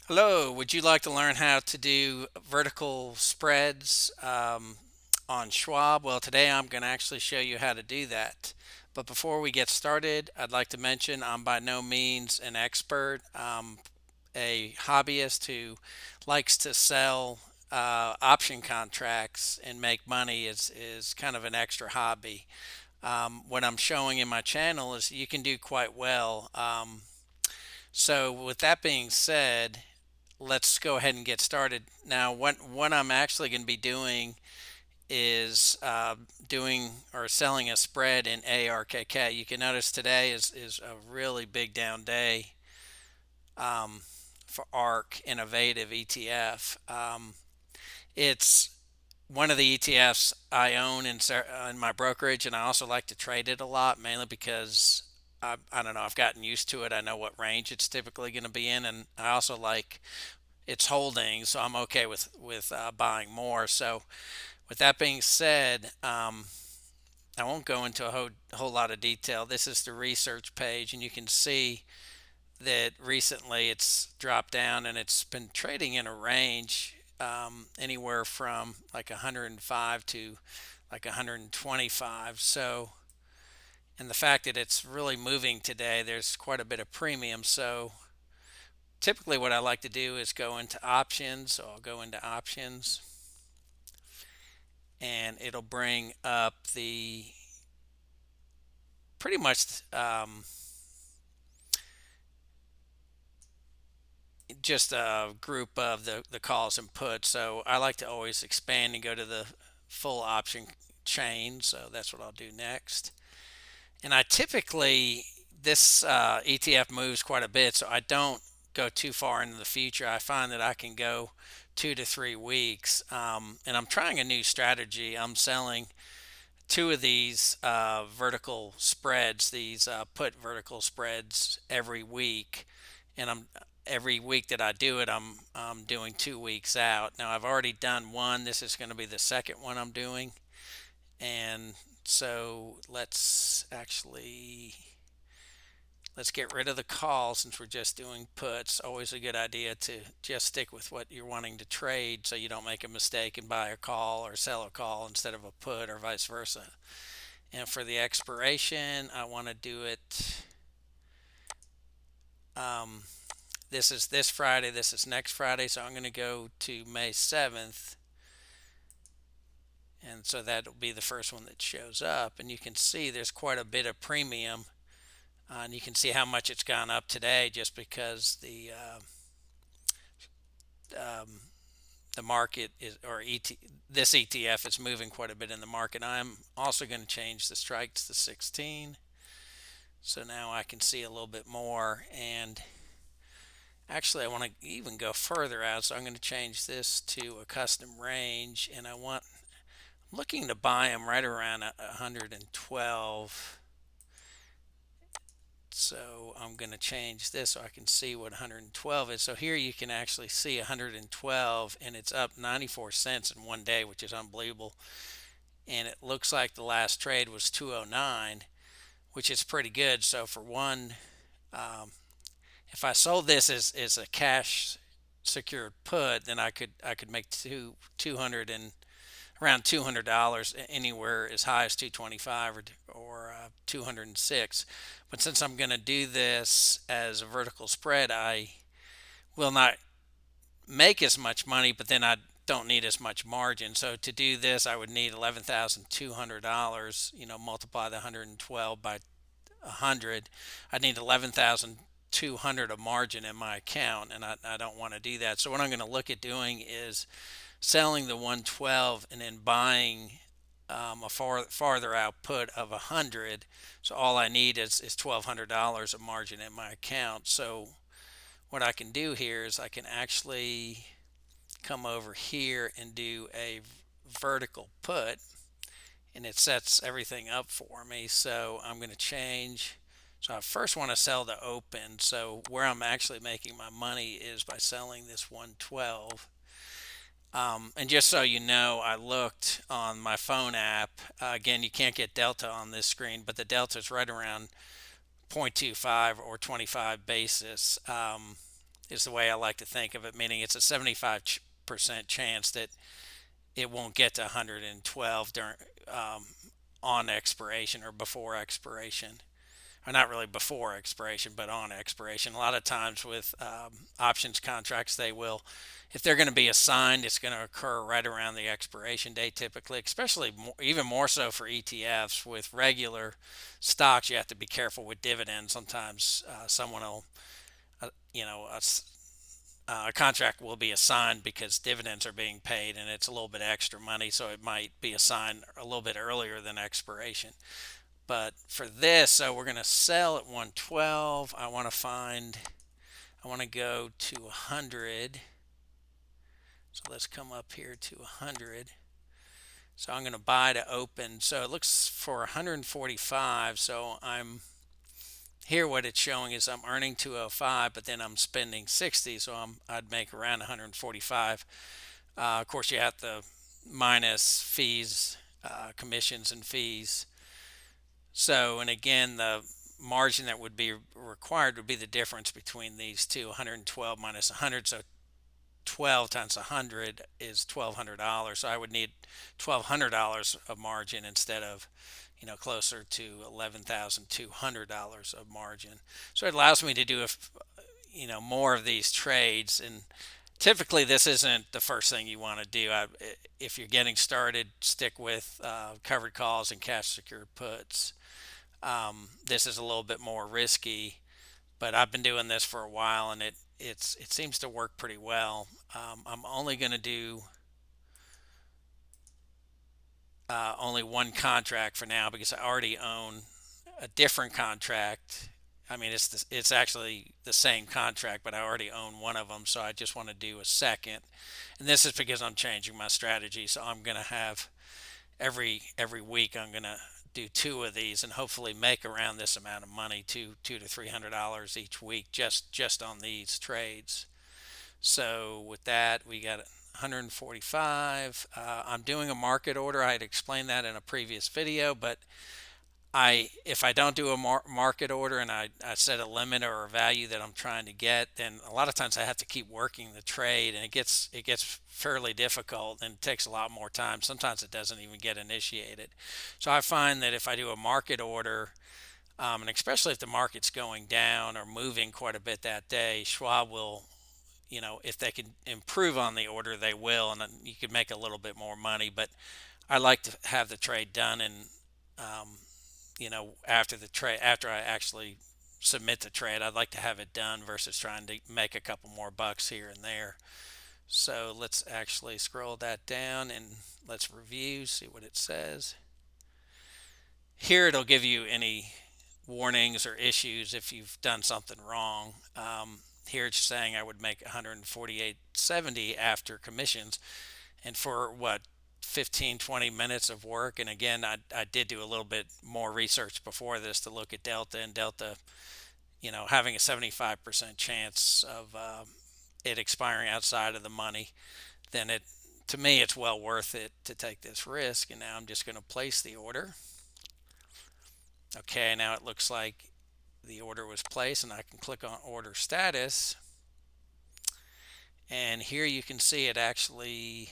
Hello, would you like to learn how to do vertical spreads on Schwab? Well, today I'm going to actually show you how to do that. But before we get started, I'd like to mention I'm by no means an expert. A hobbyist who likes to sell option contracts and make money is kind of an extra hobby. What I'm showing in my channel is you can do quite well. So with that being said, let's go ahead and get started. Now, what I'm actually going to be doing is doing or selling a spread in ARKK. You can notice today is a really big down day for ARK Innovative ETF. It's one of the ETFs I own in my brokerage, and I also like to trade it a lot, mainly because I don't know, I've gotten used to it. I know what range it's typically going to be in, and I also like its holdings, so I'm okay with buying more. So, with that being said, I won't go into a whole lot of detail. This is the research page, and you can see that recently it's dropped down and it's been trading in a range anywhere from like 105 to like 125. So, and the fact that it's really moving today, there's quite a bit of premium. So, typically what I like to do is go into options. So I'll go into options and it'll bring up the pretty much just a group of the calls and puts. So I like to always expand and go to the full option chain. So that's what I'll do next. And I typically, this ETF moves quite a bit, so I don't go too far into the future. I find that I can go 2 to 3 weeks. And I'm trying a new strategy. I'm selling two of these vertical spreads, these put vertical spreads every week, and I'm every week that I do it, I'm doing 2 weeks out. Now I've already done one. This is going to be the second one I'm doing, and so let's get rid of the call since we're just doing puts. Always a good idea to just stick with what you're wanting to trade so you don't make a mistake and buy a call or sell a call instead of a put or vice versa. And for the expiration, I want to do it. Um, this is this Friday. This is next Friday. So I'm going to go to May 7th. And so that'll be the first one that shows up. And you can see there's quite a bit of premium. And you can see how much it's gone up today just because um, the market is, or this ETF is moving quite a bit in the market. I'm also going to change the strikes to 16. So now I can see a little bit more. And actually, I want to even go further out. So I'm going to change this to a custom range. And I'm looking to buy them right around 112. So I'm going to change this so I can see what 112 is. So here you can actually see 112 and it's up 94 cents in one day, which is unbelievable. And it looks like the last trade was 209, which is pretty good. So for one, um, if I sold this as a cash secured put, then I could make 200 and around $200, anywhere as high as 225 or 206. But since I'm going to do this as a vertical spread, I will not make as much money, but then I don't need as much margin. So to do this, I would need $11,200. Multiply the 112 by 100. I need 11,200 of margin in my account, and I don't want to do that. So what I'm going to look at doing is selling the 112 and then buying a farther output of 100. So all I need is $1,200 of margin in my account. So what I can do here is I can actually come over here and do a vertical put, and it sets everything up for me. So I'm going to change. So I first want to sell the open. So where I'm actually making my money is by selling this 112. And just so you know, I looked on my phone app. Again, you can't get delta on this screen, but the delta is right around 0.25 or 25 basis. is the way I like to think of it, meaning it's a 75% chance that it won't get to 112 during on expiration or before expiration. Or not really before expiration, but on expiration. A lot of times with options contracts, they will, if they're going to be assigned, it's going to occur right around the expiration date typically, especially even more so for ETFs. With regular stocks, you have to be careful with dividends. Sometimes someone will, you know, a contract will be assigned because dividends are being paid and it's a little bit extra money, so it might be assigned a little bit earlier than expiration. But for this, so we're going to sell at 112. I want to go to 100. So let's come up here to 100. So I'm going to buy to open. So it looks for 145. So I'm here. What it's showing is I'm earning 205, but then I'm spending 60. So I'd make around 145. Of course, you have to minus fees, commissions, and fees. So, and again, the margin that would be required would be the difference between these two, 112 minus 100. So 12 times 100 is $1,200. So I would need $1,200 of margin instead of, closer to $11,200 of margin. So it allows me to do more of these trades. And typically this isn't the first thing you want to do. If you're getting started, stick with covered calls and cash secured puts. This is a little bit more risky, but I've been doing this for a while, and it seems to work pretty well. I'm only going to do only one contract for now because I already own a different contract. I mean, it's actually the same contract, but I already own one of them, so I just want to do a second. And this is because I'm changing my strategy, so I'm going to have every week I'm going to do two of these and hopefully make around this amount of money, two to $300 each week, just on these trades. So with that, we got 145. I'm doing a market order. I had explained that in a previous video, but if I don't do a market order and I set a limit or a value that I'm trying to get, then a lot of times I have to keep working the trade, and it gets fairly difficult and it takes a lot more time. Sometimes it doesn't even get initiated. So I find that if I do a market order, and especially if the market's going down or moving quite a bit that day, Schwab will, if they can improve on the order, they will, and you could make a little bit more money. But I like to have the trade done and after the trade, after I actually submit the trade, I'd like to have it done versus trying to make a couple more bucks here and there. So let's actually scroll that down and let's review, see what it says. Here it'll give you any warnings or issues if you've done something wrong. Here it's saying I would make 148.70 after commissions, and for what, 15-20 minutes of work. And again, I did do a little bit more research before this to look at delta, and delta, having a 75% chance of it expiring outside of the money, then to me it's well worth it to take this risk. And now I'm just going to place the order. Okay, now it looks like the order was placed, and I can click on order status, and here you can see it actually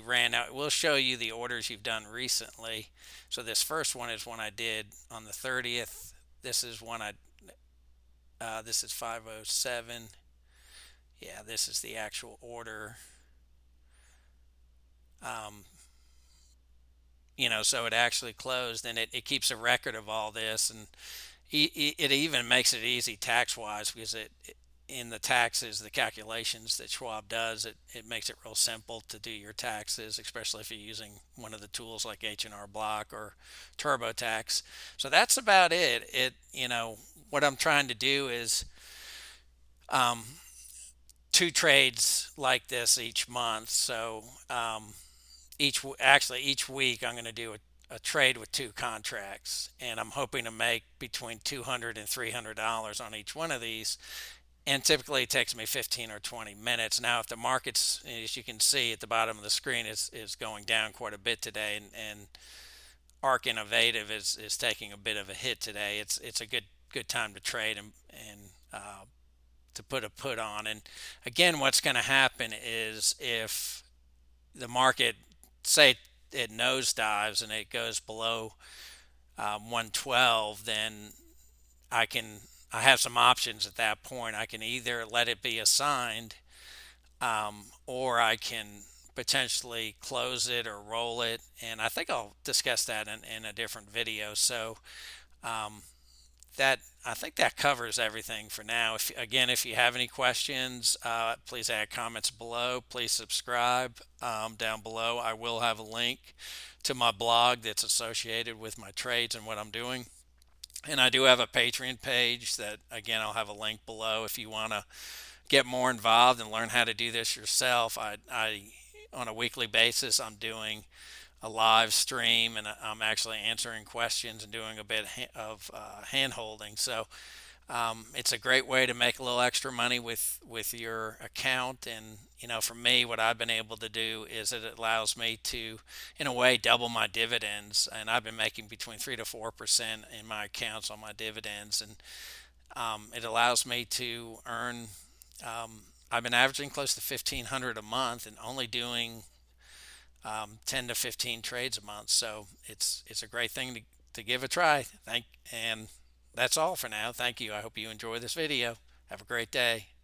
ran out. It will show you the orders you've done recently. So this first one is one I did on the 30th. This is one this is 507. Yeah, this is the actual order. So it actually closed, and it keeps a record of all this, and it even makes it easy tax wise because in the taxes, the calculations that Schwab does, it makes it real simple to do your taxes, especially if you're using one of the tools like H&R Block or TurboTax. So that's about it. What I'm trying to do is two trades like this each month. So each week I'm going to do a trade with two contracts, and I'm hoping to make between $200 and $300 on each one of these. And typically it takes me 15 or 20 minutes. Now, if the market's, as you can see at the bottom of the screen, is going down quite a bit today, and ARK Innovative is taking a bit of a hit today. It's a good good time to trade and to put a put on. And again, what's going to happen is if the market, say it nosedives and it goes below 112, then I can I have some options at that point. I can either let it be assigned, or I can potentially close it or roll it. And I think I'll discuss that in a different video. So um, that I think that covers everything for now. If you have any questions, please add comments below. Please subscribe down below. I will have a link to my blog that's associated with my trades and what I'm doing. And I do have a Patreon page that, again, I'll have a link below if you want to get more involved and learn how to do this yourself. I on a weekly basis, I'm doing a live stream, and I'm actually answering questions and doing a bit of hand holding. So it's a great way to make a little extra money with your account. And for me, what I've been able to do is it allows me to, in a way, double my dividends. And I've been making between 3 to 4% in my accounts on my dividends, and it allows me to earn. I've been averaging close to 1,500 a month, and only doing 10 to 15 trades a month. So it's a great thing to give a try. And that's all for now. Thank you. I hope you enjoy this video. Have a great day.